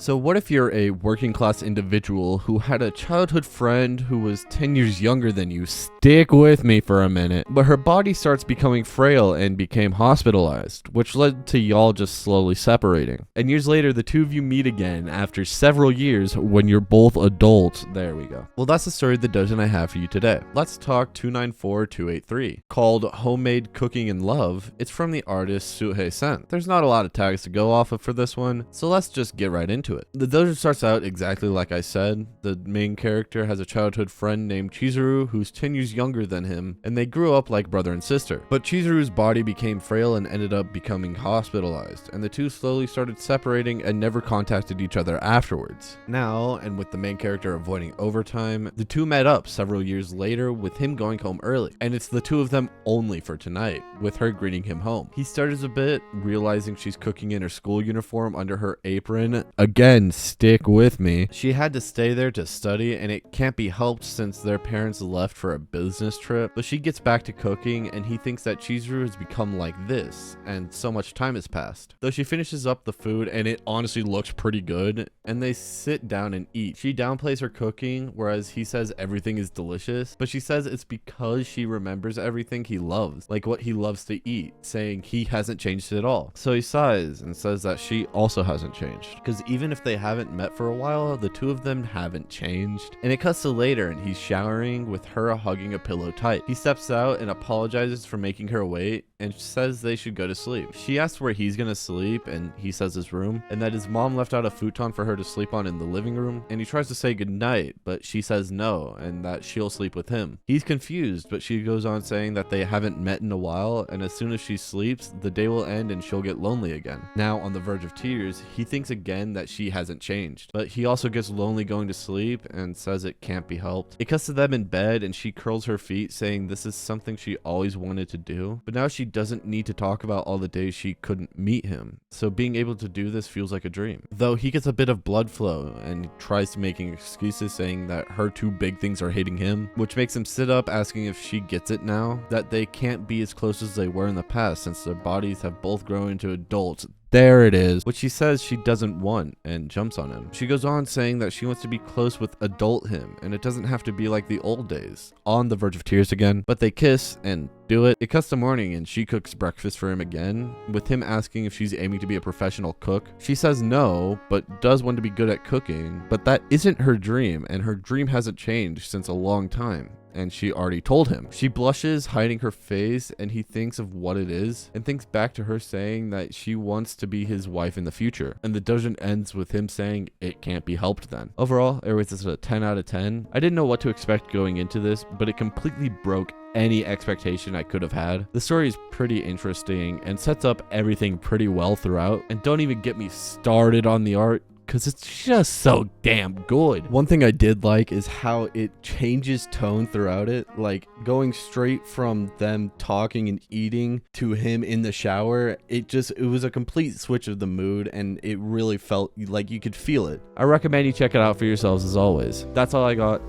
So what if you're a working class individual who had a childhood friend who was 10 years younger than you? Stick with me for a minute. But her body starts becoming frail and became hospitalized, which led to y'all just slowly separating. And years later, the two of you meet again after several years when you're both adults. There we go. Well, that's the story of the dozen I have for you today. Let's talk 294283, called Homemade Cooking in Love. It's from the artist Suhei Sen. There's not a lot of tags to go off of for this one, so let's just get right into it. The dojo starts out exactly like I said. The main character has a childhood friend named Chizuru who's 10 years younger than him, and they grew up like brother and sister. But Chizuru's body became frail and ended up becoming hospitalized, and the two slowly started separating and never contacted each other afterwards. Now, and with the main character avoiding overtime, the two met up several years later with him going home early, and it's the two of them only for tonight, with her greeting him home. He stutters a bit, realizing she's cooking in her school uniform under her apron. Again, stick with me. She had to stay there to study, and it can't be helped since their parents left for a business trip. But she gets back to cooking, and he thinks that Chizuru has become like this, and so much time has passed. Though she finishes up the food, and it honestly looks pretty good, and they sit down and eat. She downplays her cooking, whereas he says everything is delicious, but she says it's because she remembers everything he loves, like what he loves to eat, saying he hasn't changed at all. So he sighs and says that she also hasn't changed, because even if they haven't met for a while, the two of them haven't changed. And it cuts to later, and he's showering with her hugging a pillow tight. He steps out and apologizes for making her wait, and says they should go to sleep. She asks where he's gonna sleep, and he says his room, and that his mom left out a futon for her to sleep on in the living room, and he tries to say goodnight, but she says no, and that she'll sleep with him. He's confused, but she goes on saying that they haven't met in a while, and as soon as she sleeps, the day will end and she'll get lonely again. Now, on the verge of tears, he thinks again that she hasn't changed, but he also gets lonely going to sleep and says it can't be helped. It cuts to them in bed, and she curls her feet, saying this is something she always wanted to do, but now she doesn't need to talk about all the days she couldn't meet him, so being able to do this feels like a dream. Though he gets a bit of blood flow and tries to making excuses, saying that her two big things are hating him, which makes him sit up, asking if she gets it now, that they can't be as close as they were in the past since their bodies have both grown into adults. There it is, which she says she doesn't want, and jumps on him. She goes on saying that she wants to be close with adult him, and it doesn't have to be like the old days. On the verge of tears again, but they kiss and do it. It cuts to morning, and she cooks breakfast for him again, with him asking if she's aiming to be a professional cook. She says no, but does want to be good at cooking, but that isn't her dream, and her dream hasn't changed since a long time. And she already told him. She blushes, hiding her face, and he thinks of what it is and thinks back to her saying that she wants to be his wife in the future. And the dojo ends with him saying it can't be helped then. Overall, it rates this a 10 out of 10. I didn't know what to expect going into this, but it completely broke any expectation I could have had. The story is pretty interesting and sets up everything pretty well throughout. And don't even get me started on the art, because it's just so damn good. One thing I did like is how it changes tone throughout it, like going straight from them talking and eating to him in the shower. It was a complete switch of the mood, and it really felt like you could feel it. I recommend you check it out for yourselves as always. That's all I got.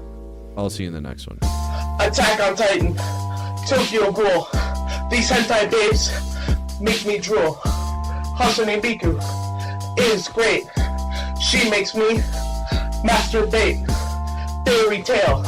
I'll see you in the next one. Attack on Titan, Tokyo Ghoul. These hentai babes make me drool. Hatsune Miku is great. She makes me masturbate. Fairy tale.